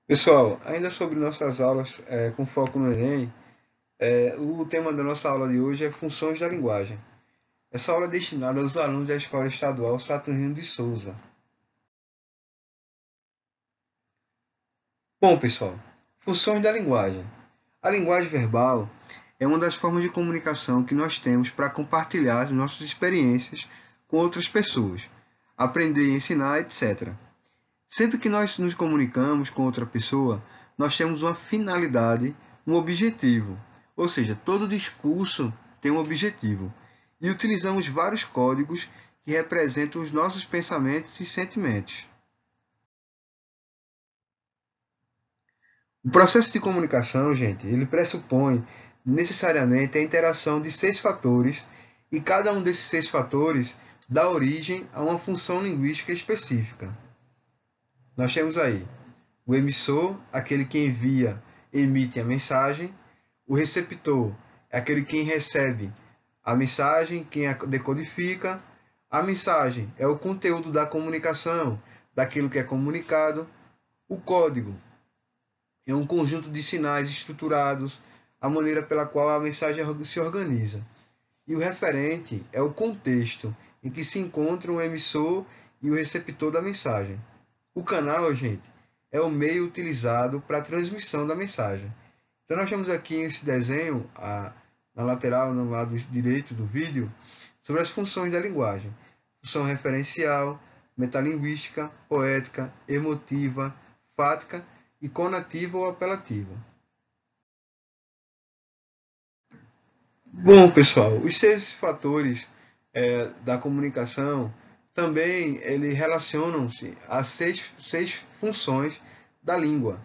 Pessoal, ainda sobre nossas aulas com foco no Enem, o tema da nossa aula de hoje é funções da linguagem. Essa aula é destinada aos alunos da Escola Estadual Saturnino de Souza. Bom, pessoal, funções da linguagem. A linguagem verbal é uma das formas de comunicação que nós temos para compartilhar as nossas experiências com outras pessoas, aprender, ensinar, etc. Sempre que nós nos comunicamos com outra pessoa, nós temos uma finalidade, um objetivo. Ou seja, todo discurso tem um objetivo. E utilizamos vários códigos que representam os nossos pensamentos e sentimentos. O processo de comunicação, gente, ele pressupõe necessariamente a interação de 6 fatores e cada um desses 6 fatores dá origem a uma função linguística específica. Nós temos aí o emissor, aquele que envia, emite a mensagem. O receptor é aquele quem recebe a mensagem, quem a decodifica. A mensagem é o conteúdo da comunicação, daquilo que é comunicado. O código é um conjunto de sinais estruturados, a maneira pela qual a mensagem se organiza. E o referente é o contexto em que se encontra o emissor e o receptor da mensagem. O canal, gente, é o meio utilizado para a transmissão da mensagem. Então, nós temos aqui esse desenho, na lateral, no lado direito do vídeo, sobre as funções da linguagem. Função referencial, metalinguística, poética, emotiva, fática e conativa ou apelativa. Bom, pessoal, os 6 fatores da comunicação também eles relacionam-se às seis funções da língua,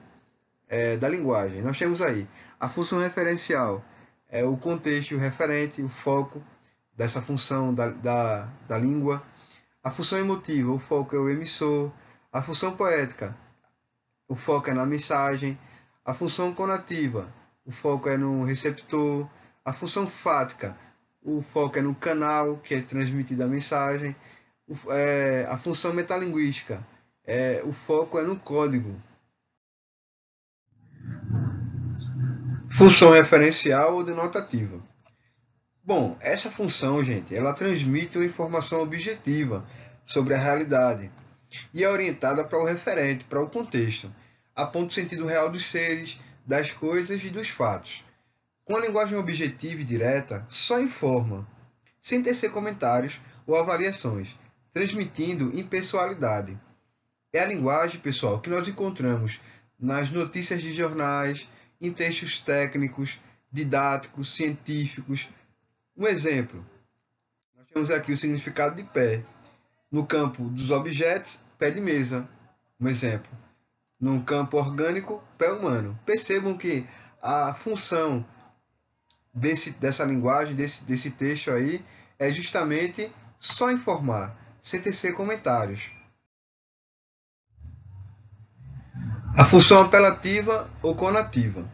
da linguagem. Nós temos aí a função referencial, é o contexto, o referente, o foco dessa função da língua. A função emotiva, o foco é o emissor. A função poética, o foco é na mensagem. A função conativa, o foco é no receptor. A função fática, o foco é no canal que é transmitida a mensagem. A função metalinguística, o foco é no código. Função referencial ou denotativa. Bom, essa função, gente, ela transmite uma informação objetiva sobre a realidade e é orientada para o referente, para o contexto, aponta o sentido real dos seres, das coisas e dos fatos. Com a linguagem objetiva e direta, só informa, sem tecer comentários ou avaliações, transmitindo impessoalidade. É a linguagem, pessoal, que nós encontramos nas notícias de jornais, em textos técnicos, didáticos, científicos. Um exemplo, nós temos aqui o significado de pé. No campo dos objetos, pé de mesa. Um exemplo. No campo orgânico, pé humano. Percebam que a função dessa linguagem, desse texto aí, é justamente só informar, sem tecer comentários. A função apelativa ou conativa.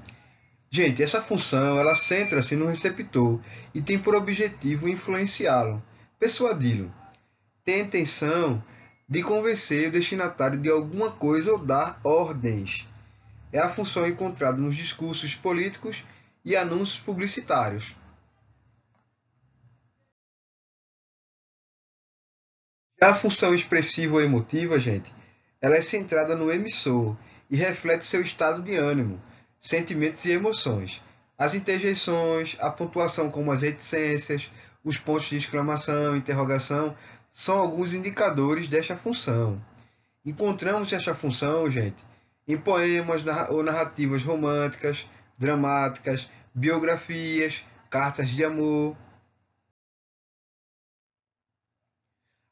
Gente, essa função ela centra-se no receptor e tem por objetivo influenciá-lo, persuadi-lo. Tem a intenção de convencer o destinatário de alguma coisa ou dar ordens. É a função encontrada nos discursos políticos e anúncios publicitários. Já a função expressiva ou emotiva, gente, ela é centrada no emissor e reflete seu estado de ânimo, sentimentos e emoções. As interjeições, a pontuação como as reticências, os pontos de exclamação, interrogação, são alguns indicadores desta função. Encontramos esta função, gente, em poemas ou narrativas românticas, dramáticas, biografias, cartas de amor.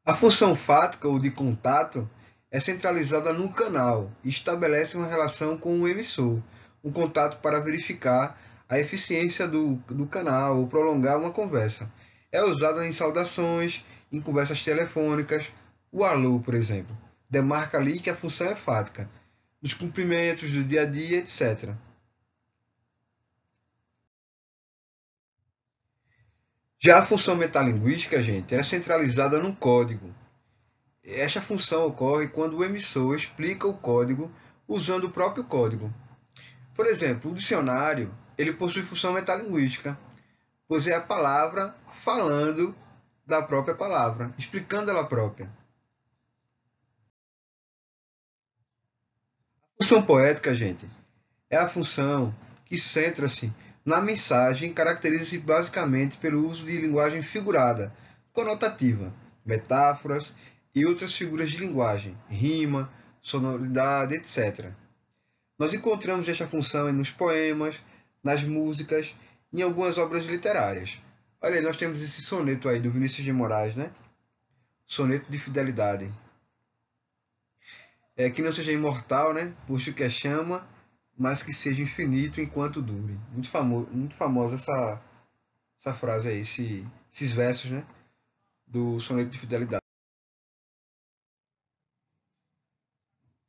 A função fática ou de contato é centralizada no canal e estabelece uma relação com o emissor, um contato para verificar a eficiência do canal ou prolongar uma conversa. É usada em saudações, em conversas telefônicas. O alô, por exemplo, demarca ali que a função é fática, nos cumprimentos do dia a dia, etc. Já a função metalinguística, gente, é centralizada no código. Esta função ocorre quando o emissor explica o código usando o próprio código. Por exemplo, o dicionário ele possui função metalinguística, pois é a palavra falando da própria palavra, explicando ela própria. A função poética, gente, é a função que centra-se na mensagem e caracteriza-se basicamente pelo uso de linguagem figurada, conotativa, metáforas e outras figuras de linguagem, rima, sonoridade, etc. Nós encontramos esta função nos poemas, nas músicas e em algumas obras literárias. Olha aí, nós temos esse soneto aí do Vinícius de Moraes, né? Soneto de fidelidade. Que não seja imortal, né? Puxo que é chama, mas que seja infinito enquanto dure. Muito famosa essa frase aí, esses versos, né? Do soneto de fidelidade.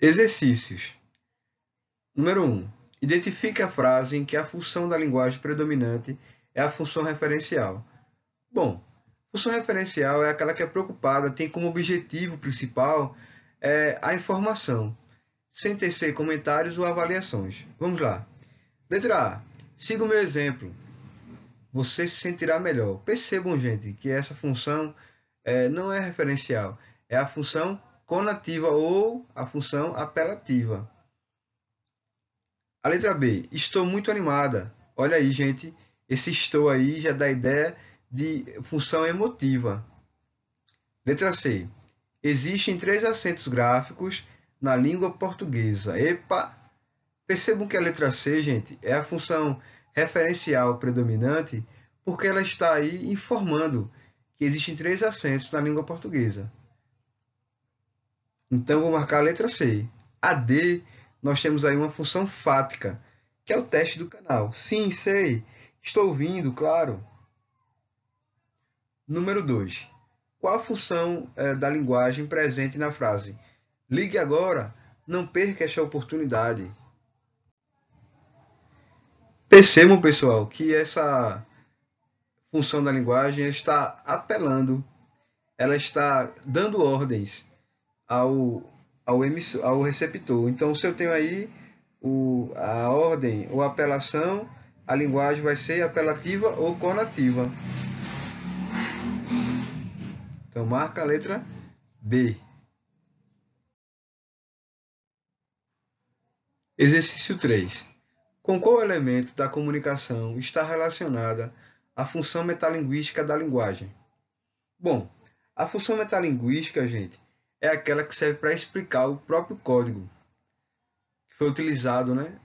Exercícios. Número 1. Identifique a frase em que a função da linguagem predominante é a função referencial. Bom, função referencial é aquela que é preocupada, tem como objetivo principal a informação, sem tecer comentários ou avaliações. Vamos lá. Letra A. Siga o meu exemplo. Você se sentirá melhor. Percebam, gente, que essa função não é referencial. É a função conativa ou a função apelativa. A letra B. Estou muito animada. Olha aí, gente. Esse estou aí já dá ideia de função emotiva. Letra C. Existem 3 acentos gráficos na língua portuguesa. Epa! Percebam que a letra C, gente, é a função referencial predominante porque ela está aí informando que existem 3 acentos na língua portuguesa. Então, vou marcar a letra C. A D, nós temos aí uma função fática, que é o teste do canal. Sim, sei. Estou ouvindo, claro. Número 2. Qual a função da linguagem presente na frase? Ligue agora, não perca esta oportunidade. Percebam, pessoal, que essa função da linguagem está apelando, ela está dando ordens ao receptor. Então, se eu tenho aí a ordem ou apelação, a linguagem vai ser apelativa ou conativa. Então, marca a letra B. Exercício 3. Com qual elemento da comunicação está relacionada a função metalinguística da linguagem? Bom, a função metalinguística, gente, é aquela que serve para explicar o próprio código que foi utilizado, né,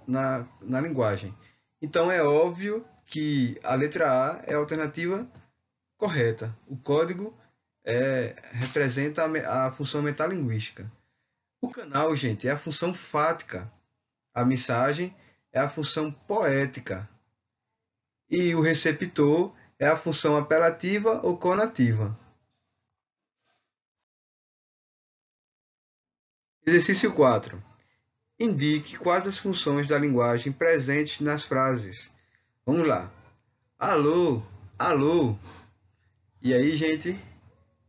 na linguagem. Então, é óbvio que a letra A é a alternativa correta. O código representa a função metalinguística. O canal, gente, é a função fática. A mensagem é a função poética. E o receptor é a função apelativa ou conativa. Exercício 4. Indique quais as funções da linguagem presentes nas frases. Vamos lá. Alô, alô. E aí, gente,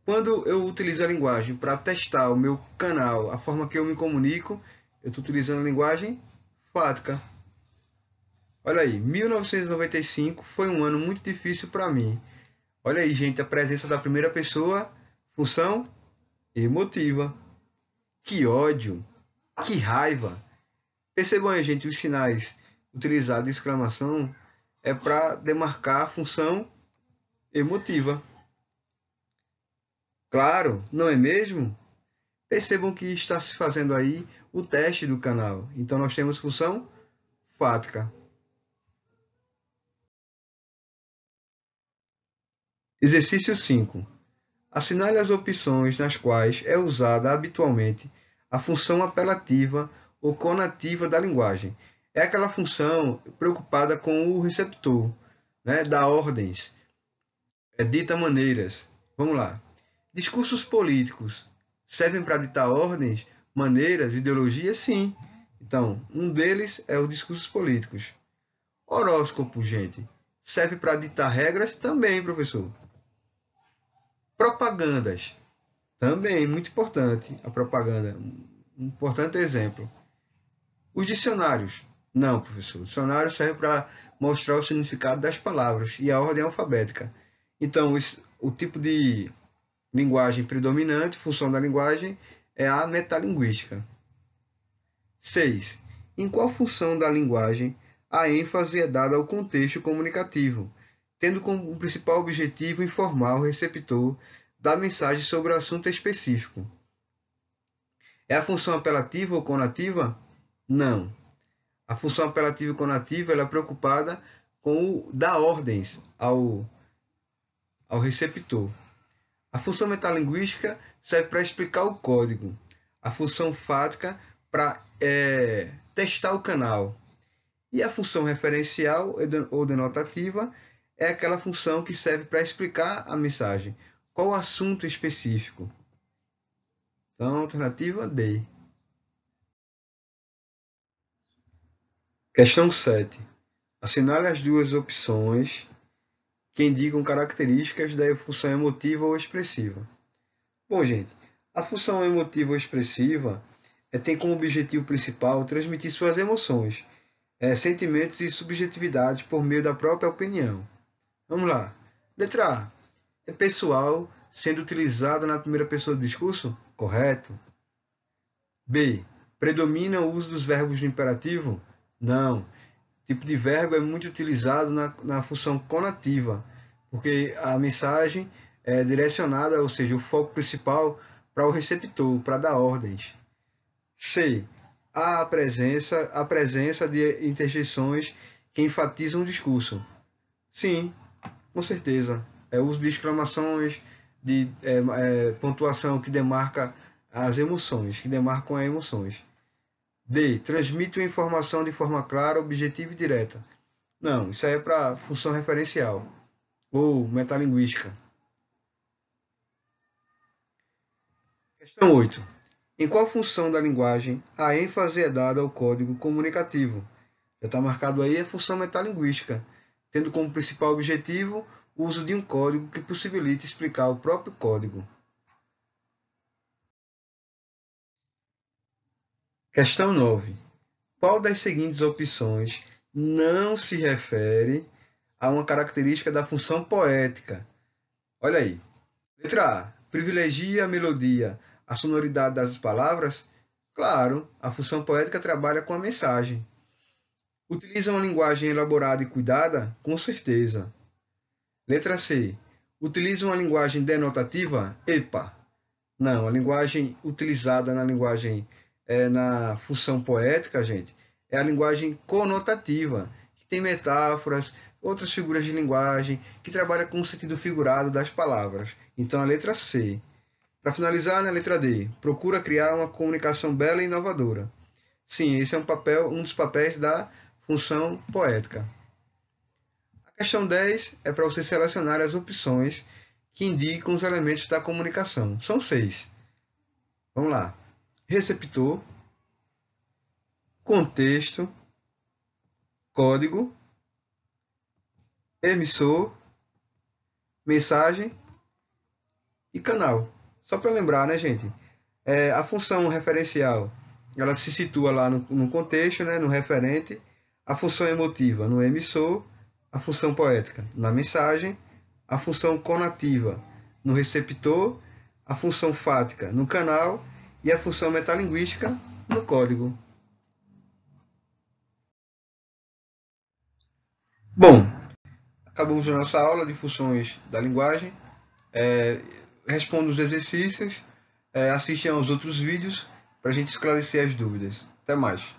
quando eu utilizo a linguagem para testar o meu canal, a forma que eu me comunico, eu estou utilizando a linguagem fática. Olha aí, 1995 foi um ano muito difícil para mim. Olha aí, gente, a presença da primeira pessoa, função emotiva. Que ódio, que raiva. Percebam aí, gente, os sinais utilizados de exclamação é para demarcar a função emotiva. Claro, não é mesmo? Percebam que está se fazendo aí o teste do canal. Então, nós temos função fática. Exercício 5. Assinale as opções nas quais é usada habitualmente a função apelativa ou conativa da linguagem. É aquela função preocupada com o receptor, né? Dá ordens, dita maneiras. Vamos lá. Discursos políticos servem para ditar ordens, maneiras, ideologias? Sim. Então, um deles é os discursos políticos. Horóscopo, gente, serve para ditar regras? Também, professor. Propagandas, também, muito importante a propaganda. um importante exemplo. Os dicionários. Não, professor. O dicionário serve para mostrar o significado das palavras e a ordem alfabética. Então, o tipo de linguagem predominante, função da linguagem, é a metalinguística. 6. Em qual função da linguagem a ênfase é dada ao contexto comunicativo, tendo como principal objetivo informar o receptor da mensagem sobre o assunto específico? É a função apelativa ou conativa? Não. A função apelativa e conativa ela é preocupada com dar ordens ao receptor. A função metalinguística serve para explicar o código. A função fática para testar o canal. E a função referencial ou denotativa é aquela função que serve para explicar a mensagem. Qual o assunto específico? Então, alternativa D. Questão 7. Assinale as duas opções que indicam características da função emotiva ou expressiva. Bom, gente, a função emotiva ou expressiva tem como objetivo principal transmitir suas emoções, sentimentos e subjetividade por meio da própria opinião. Vamos lá. Letra A. É pessoal, sendo utilizada na primeira pessoa do discurso? Correto. B. Predomina o uso dos verbos no imperativo? Não. O tipo de verbo é muito utilizado na função conativa, porque a mensagem é direcionada, ou seja, o foco principal para o receptor, para dar ordens. C. Há a presença de interjeições que enfatizam o discurso. Sim, com certeza. É o uso de exclamações, de pontuação que demarca as emoções, que demarcam as emoções. D. Transmite uma informação de forma clara, objetiva e direta. Não, isso aí é para função referencial ou metalinguística. Questão 8. Em qual função da linguagem a ênfase é dada ao código comunicativo? Já está marcado aí a função metalinguística, tendo como principal objetivo o uso de um código que possibilite explicar o próprio código. Questão 9. Qual das seguintes opções não se refere a uma característica da função poética? Olha aí. Letra A. Privilegia a melodia, a sonoridade das palavras? Claro, a função poética trabalha com a mensagem. Utiliza uma linguagem elaborada e cuidada? Com certeza. Letra C. Utiliza uma linguagem denotativa? Epa! Não, a linguagem utilizada na função poética, gente, é a linguagem conotativa, que tem metáforas, outras figuras de linguagem, que trabalha com o sentido figurado das palavras. Então, a letra C. Para finalizar, na letra D, procura criar uma comunicação bela e inovadora. Sim, esse é um dos papéis da função poética. A questão 10 é para você selecionar as opções que indicam os elementos da comunicação. São 6. Vamos lá. Receptor, contexto, código, emissor, mensagem e canal. Só para lembrar, né, gente? A função referencial, ela se situa lá no contexto, né, no referente. A função emotiva no emissor, a função poética na mensagem, a função conativa no receptor, a função fática no canal e a função metalinguística no código. Bom, acabamos a nossa aula de funções da linguagem. Responda os exercícios, assistam aos outros vídeos para a gente esclarecer as dúvidas. Até mais.